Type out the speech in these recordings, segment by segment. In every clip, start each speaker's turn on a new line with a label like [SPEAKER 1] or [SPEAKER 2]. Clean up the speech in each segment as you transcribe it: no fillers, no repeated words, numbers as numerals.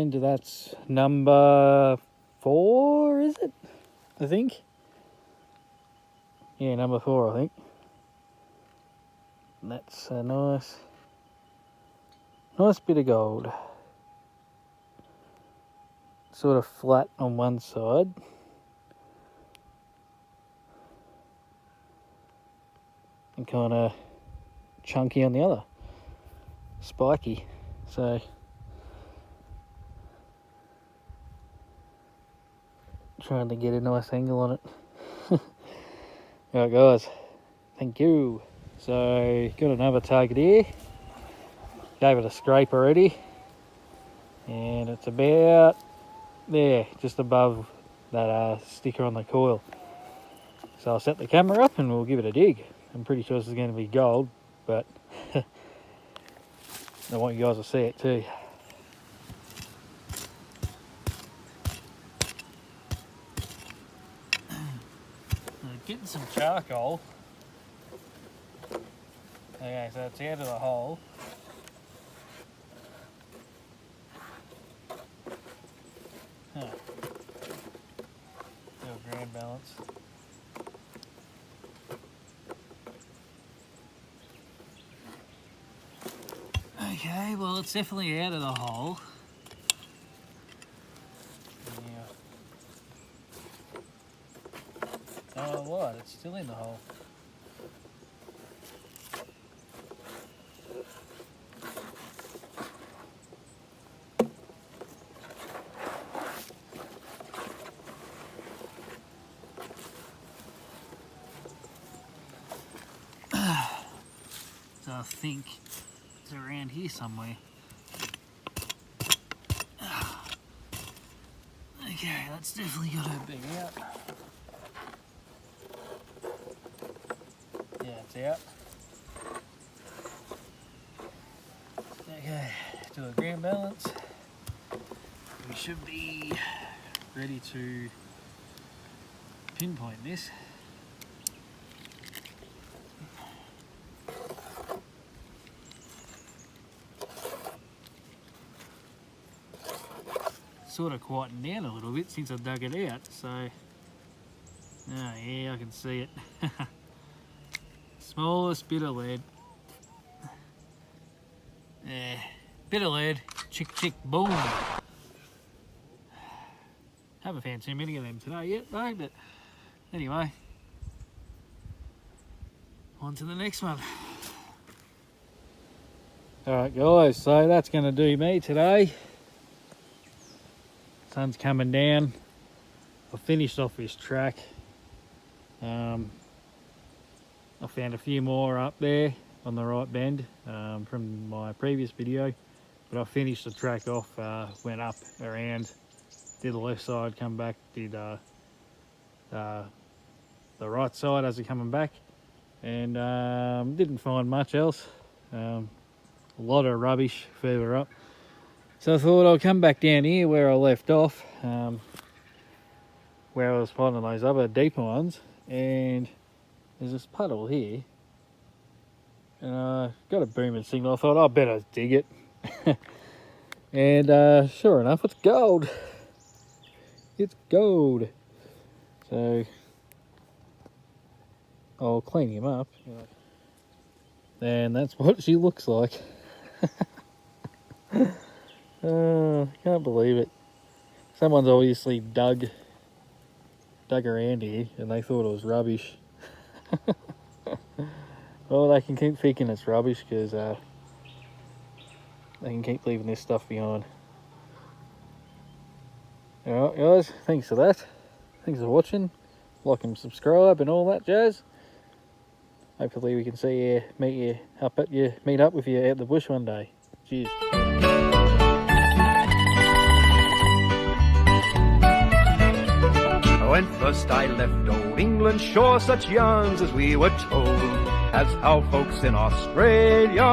[SPEAKER 1] And that's number 4, is it? I think. Yeah, number 4, I think. And that's a nice bit of gold. Sort of flat on one side. And kind of chunky on the other. Spiky. So trying to get a nice angle on it. Alright guys, thank you. So got another target here. Gave it a scrape already. And it's about there, just above that sticker on the coil. So I'll set the camera up and we'll give it a dig. I'm pretty sure this is going to be gold, but I want you guys to see it too. Getting some charcoal. Okay, so it's out of the hole. Huh. Do a ground balance. Okay, well it's definitely out of the hole. Oh, what? It's still in the hole. So I think it's around here somewhere. Okay, that's definitely got to be out. Yeah, it's out. Okay, do a ground balance. We should be ready to pinpoint this. Sort of quietened down a little bit since I dug it out, so oh yeah, I can see it. Smallest bit of lead. Yeah, bit of lead. Chick chick boom. Haven't found too many of them today yet though, but anyway, on to the next one. Alright guys, so that's going to do me today. Sun's coming down. I finished off this track. I found a few more up there on the right bend from my previous video, but I finished the track off, went up around, did the left side, come back, did the right side as it coming back, and didn't find much else. A lot of rubbish further up. So I thought I'll come back down here where I left off, where I was finding those other deeper ones, and there's this puddle here, and I got a booming signal. I thought I better dig it, and sure enough, it's gold. It's gold. So I'll clean him up, and that's what she looks like. I can't believe it. Someone's obviously dug around here and they thought it was rubbish. Well, they can keep thinking it's rubbish because they can keep leaving this stuff behind. Alright guys, thanks for that. Thanks for watching. Like and subscribe and all that jazz. Hopefully we can see you, meet up with you out the bush one day. Cheers.
[SPEAKER 2] When first I left old England shore, such yarns as we were told, as how folks in Australia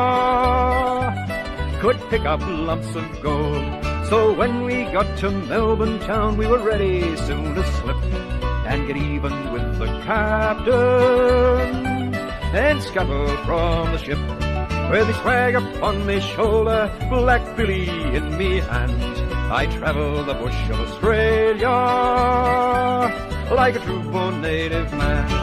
[SPEAKER 2] could pick up lumps of gold. So when we got to Melbourne town, we were ready soon to slip and get even with the captain and scuttle from the ship. With his swag upon me shoulder, Black Billy in me hand, I travel the bush of Australia like a true born native man.